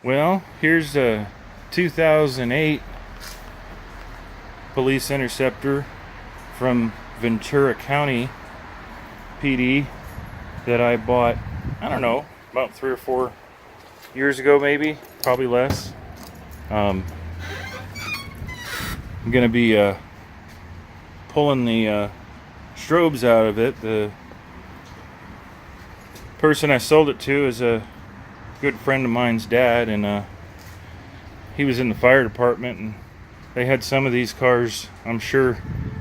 Well, here's a 2008 police interceptor from Ventura County PD that I bought, I don't know, about 3 or 4 years ago, maybe, probably less. I'm going to be pulling the strobes out of it. The person I sold it to is a good friend of mine's dad, and he was in the fire department, and they had some of these cars, I'm sure,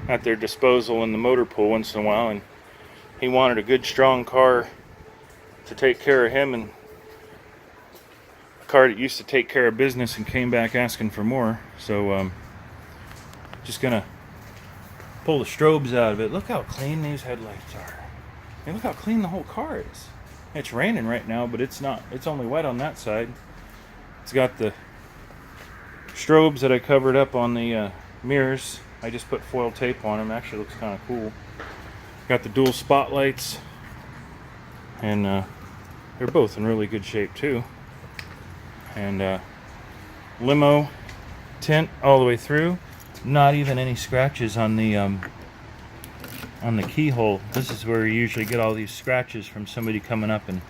at their disposal in the motor pool once in a while, and he wanted a good strong car to take care of him, and a car that used to take care of business, and came back asking for more. So just gonna pull the strobes out of it. Look how clean these headlights are. And look how clean the whole car is. It's raining right now, but it's not. It's only wet on that side. It's got the strobes that I covered up on the mirrors. I just put foil tape on them. Actually looks kind of cool. Got the dual spotlights, and they're both in really good shape too. And limo tint all the way through. Not even any scratches on the keyhole. This is where you usually get all these scratches from somebody coming up and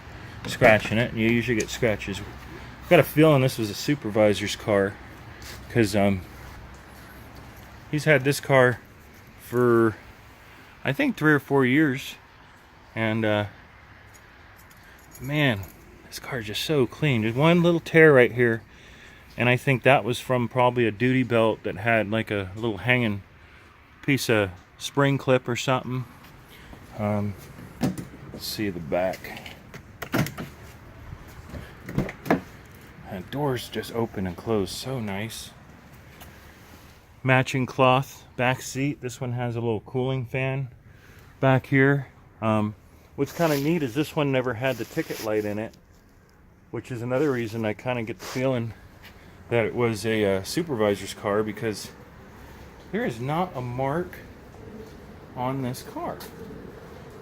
scratching it, and you usually get scratches. Got a feeling this was a supervisor's car, because he's had this car for I think 3 or 4 years, and man, this car is just so clean. There's one little tear right here, and I think that was from probably a duty belt that had like a little hanging piece of spring clip or something. Let's see the back. And doors just open and close so nice. Matching cloth back seat. This one has a little cooling fan back here. What's kind of neat is this one never had the ticket light in it, which is another reason I kind of get the feeling that it was a supervisor's car, because there is not a mark on this car.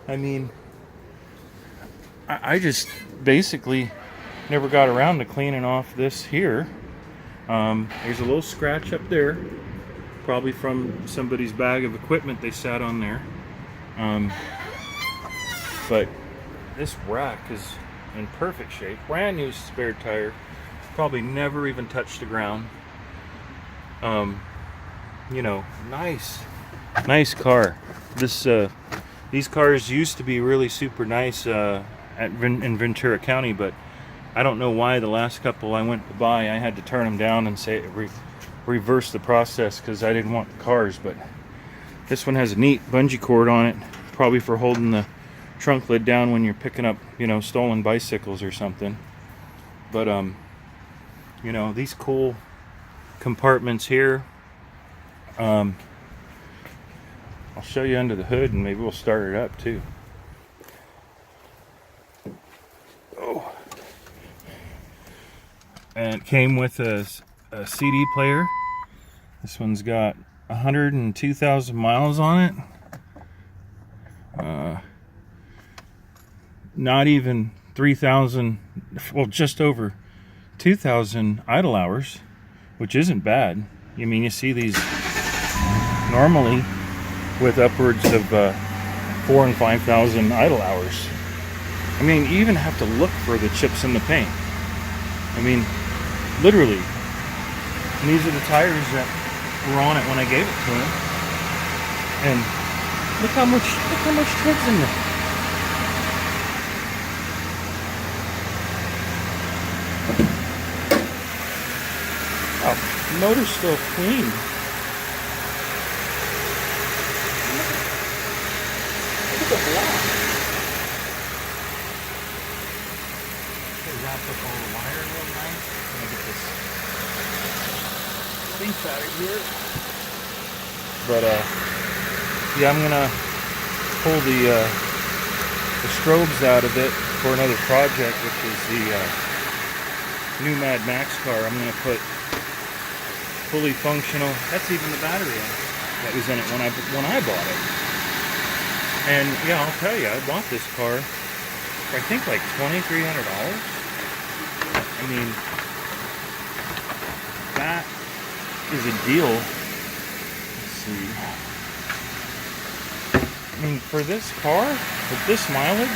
I mean, I just basically never got around to cleaning off this here. There's a little scratch up there, probably from somebody's bag of equipment they sat on there. But this rack is in perfect shape. Brand new spare tire. Probably never even touched the ground. You know, nice car. These cars used to be really super nice in Ventura County, but I don't know why the last couple I went to buy, I had to turn them down and say reverse the process, because I didn't want the cars. But this one has a neat bungee cord on it, probably for holding the trunk lid down when you're picking up, you know, stolen bicycles or something. But you know, these cool compartments here. I'll show you under the hood, and maybe we'll start it up too. Oh, and it came with a CD player. This one's got 102,000 miles on it. Not even 3,000, well, just over 2,000 idle hours, which isn't bad. I mean, you see these normally with upwards of 4,000 and 5,000 idle hours. I mean, you even have to look for the chips in the paint. I mean, literally. And these are the tires that were on it when I gave it to him. And look how much tread's in there. Oh, the motor's still clean. Look at the block. Wrap up all the wire real nice. Let me get this piece out of here. But yeah, I'm gonna pull the strobes out of it for another project, which is the new Mad Max car. I'm gonna put fully functional. That's even the battery that was in it when I bought it. And yeah, I'll tell you, I bought this car for I think like $2,300. I mean, that is a deal. Let's see. I mean, for this car, with this mileage,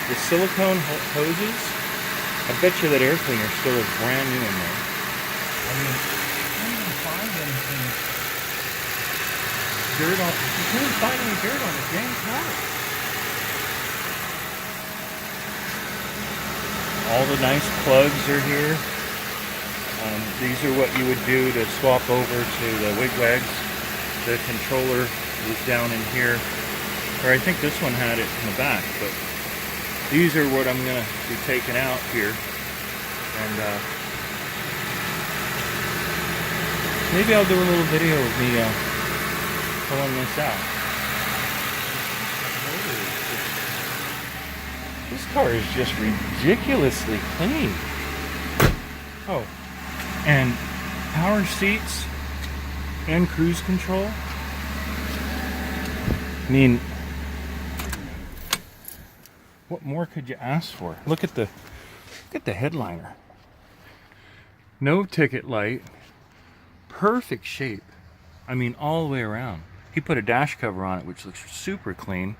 the silicone hoses, I bet you that air cleaner still is brand new in there. I mean, you can't even find anything dirt on. You can't find any dirt on the dang car. All the nice plugs are here. These are what you would do to swap over to the wigwags. The controller was down in here, or I think this one had it in the back, but these are what I'm going to be taking out here, and maybe I'll do a little video of me pulling this out. This car is just ridiculously clean. Oh, and power seats and cruise control. I mean, what more could you ask for? Look at the headliner. No ticket light. Perfect shape. I mean, all the way around. He put a dash cover on it, which looks super clean.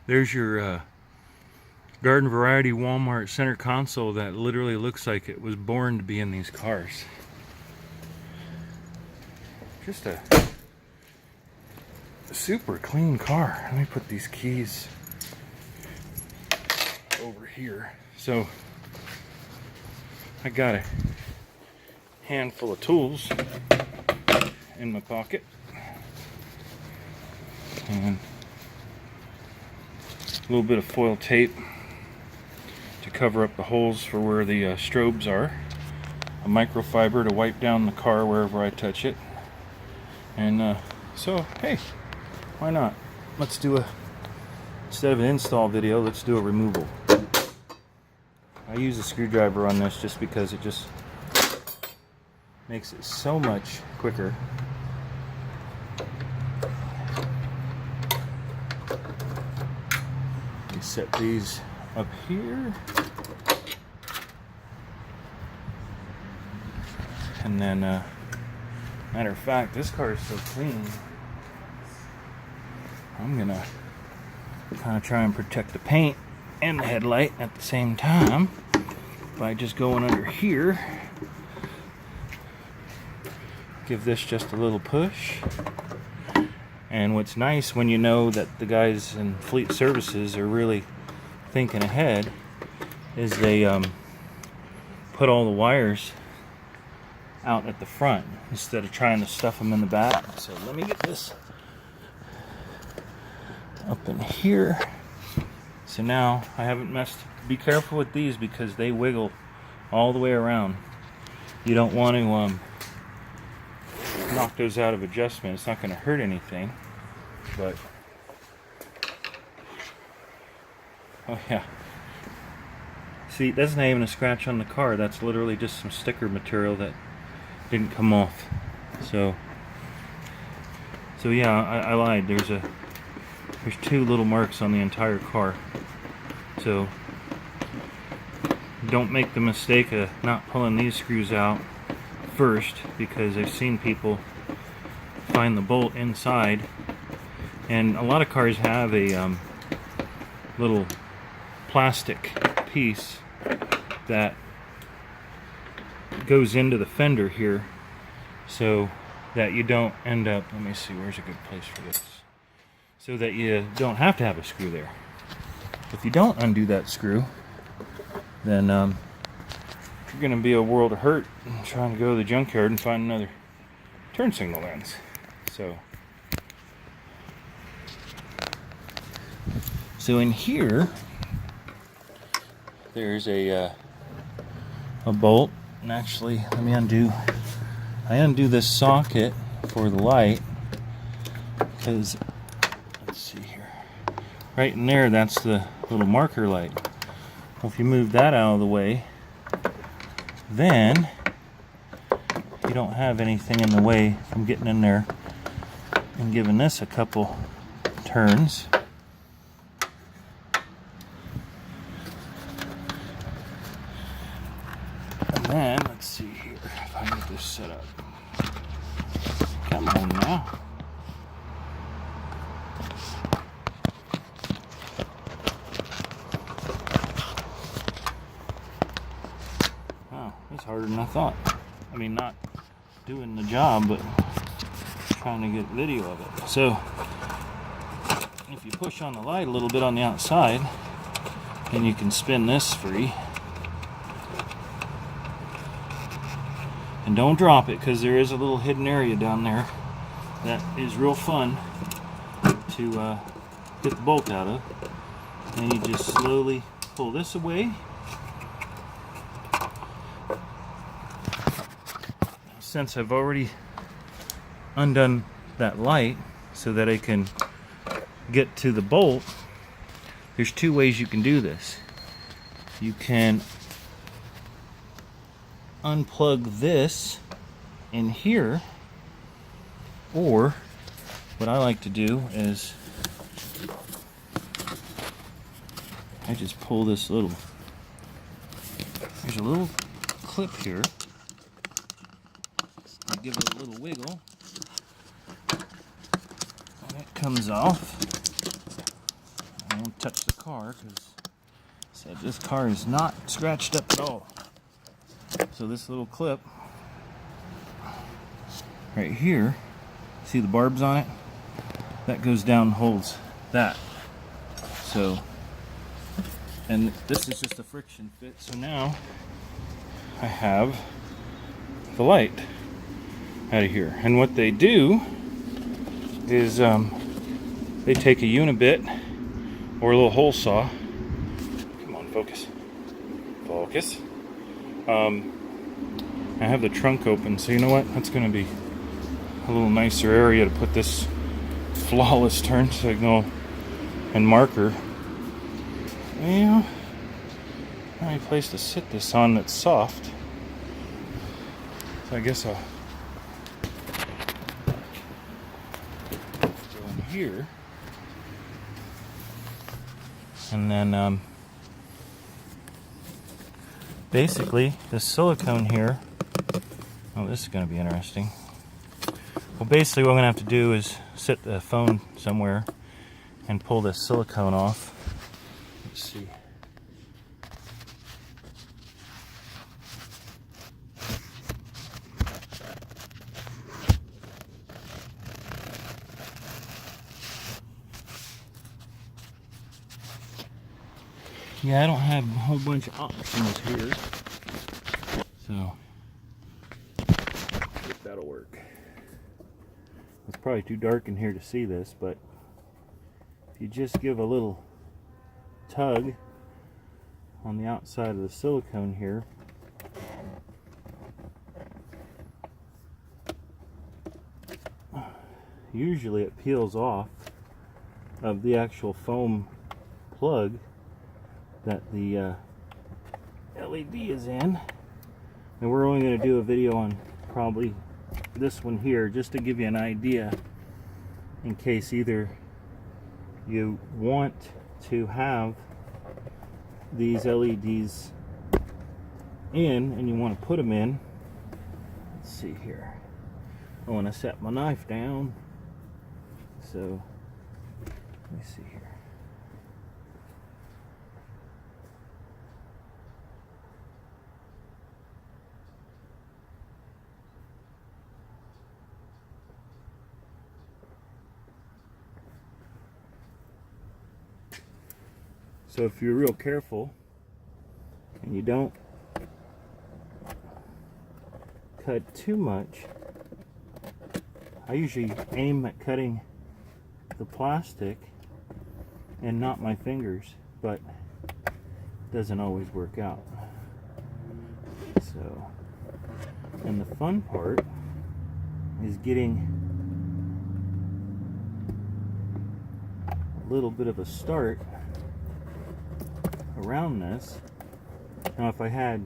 There's your Garden Variety Walmart center console that literally looks like it was born to be in these cars. Just a super clean car. Let me put these keys over here. So I got a handful of tools in my pocket, and a little bit of foil tape to cover up the holes for where the strobes are, a microfiber to wipe down the car wherever I touch it, and so hey, why not? Let's do instead of an install video, let's do a removal. I use a screwdriver on this just because it just makes it so much quicker. You set these up here, and then matter of fact, this car is so clean, I'm gonna kind of try and protect the paint and the headlight at the same time by just going under here. Give this just a little push. And what's nice when you know that the guys in fleet services are really thinking ahead is they put all the wires out at the front instead of trying to stuff them in the back. So let me get this up in here. So now I haven't messed. Be careful with these because they wiggle all the way around. You don't want to knock those out of adjustment. It's not going to hurt anything, but oh yeah. See, that's not even a scratch on the car. That's literally just some sticker material that didn't come off. So yeah, I lied. There's two little marks on the entire car. So don't make the mistake of not pulling these screws out first, because I've seen people find the bolt inside, and a lot of cars have a little plastic piece that goes into the fender here, so that you don't end up, let me see, where's a good place for this, so that you don't have to have a screw there. If you don't undo that screw, then you're going to be a world of hurt trying to go to the junkyard and find another turn signal lens. So in here, there's a bolt, and actually, let me undo. I undo this socket for the light because, let's see here, right in there, that's the little marker light. Well, if you move that out of the way, then you don't have anything in the way from getting in there and giving this a couple turns. And then, let's see here if I can get this set up. Come on now. Oh, it's harder than I thought. I mean, not doing the job, but trying to get video of it. So, if you push on the light a little bit on the outside, then you can spin this free. And don't drop it, because there is a little hidden area down there that is real fun to get the bolt out of. And you just slowly pull this away. Since I've already undone that light so that I can get to the bolt, there's two ways you can do this. You can unplug this in here, or what I like to do is I just pull this little, there's a little clip here, I give it a little wiggle and it comes off. I won't touch the car because I said this car is not scratched up at all. So this little clip right here, see the barbs on it? That goes down and holds that. So, and this is just a friction fit. So now I have the light out of here. And what they do is they take a unibit or a little hole saw. Come on, focus. Focus. I have the trunk open, so you know what? That's going to be a little nicer area to put this flawless turn signal and marker. Well, not any place to sit this on that's soft. So I guess I'll go in here. And then basically the silicone here, oh, this is going to be interesting. Well, basically what I'm going to have to do is sit the phone somewhere and pull this silicone off. Let's see. Yeah, I don't have a whole bunch of options here, so if that'll work. It's probably too dark in here to see this, but if you just give a little tug on the outside of the silicone here, usually it peels off of the actual foam plug that the LED is in. And we're only going to do a video on probably this one here, just to give you an idea, in case either you want to have these LEDs in and you want to put them in. Let's see here. I want to set my knife down, so let me see here. So if you're real careful and you don't cut too much, I usually aim at cutting the plastic and not my fingers, but it doesn't always work out. So, and the fun part is getting a little bit of a start around this. Now if I had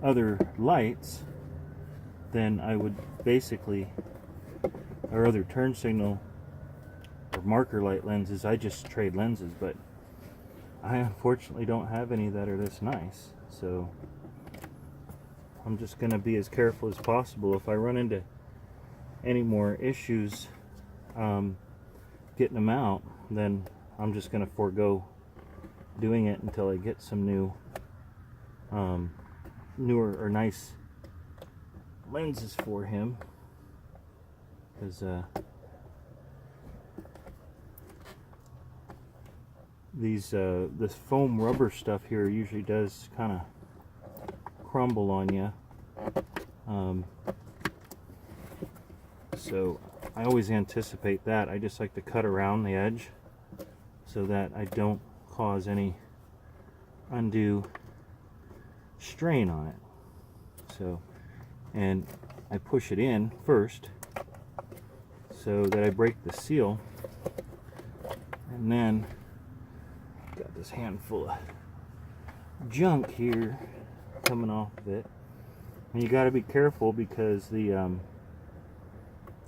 other lights, then I would basically, or other turn signal or marker light lenses, I just trade lenses, but I unfortunately don't have any that are this nice. So I'm just going to be as careful as possible. If I run into any more issues getting them out, then I'm just going to forego doing it until I get some newer or nice lenses for him, because this foam rubber stuff here usually does kind of crumble on you, so I always anticipate that. I just like to cut around the edge so that I don't cause any undue strain on it. So, and I push it in first so that I break the seal, and then got this handful of junk here coming off of it. And you got to be careful because the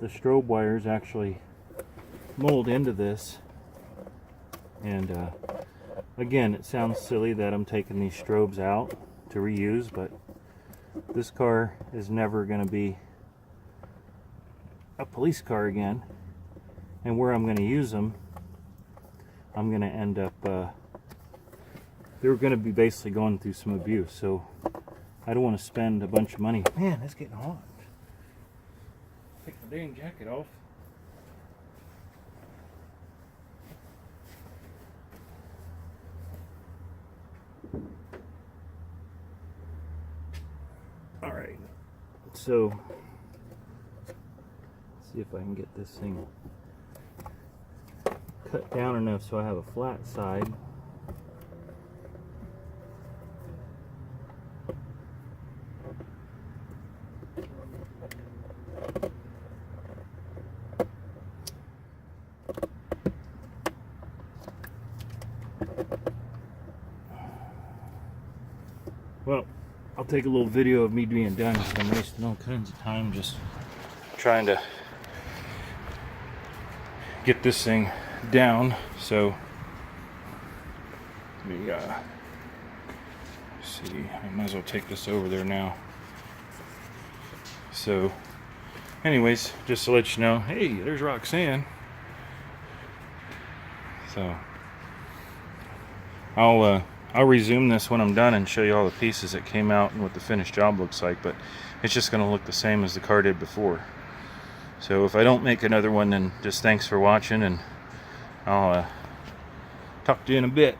strobe wires actually mold into this. And again, it sounds silly that I'm taking these strobes out to reuse, but this car is never going to be a police car again, and where I'm going to use them, I'm going to end up they're going to be basically going through some abuse, so I don't want to spend a bunch of money. Man, it's getting hot. Take my dang jacket off. Alright, so let's see if I can get this thing cut down enough so I have a flat side. Well, I'll take a little video of me being done, because I'm wasting all kinds of time just trying to get this thing down. So let me see, I might as well take this over there now. So anyways, just to let you know, hey, there's Roxanne. So I'll resume this when I'm done and show you all the pieces that came out and what the finished job looks like, but it's just going to look the same as the car did before. So if I don't make another one, then just thanks for watching, and I'll talk to you in a bit.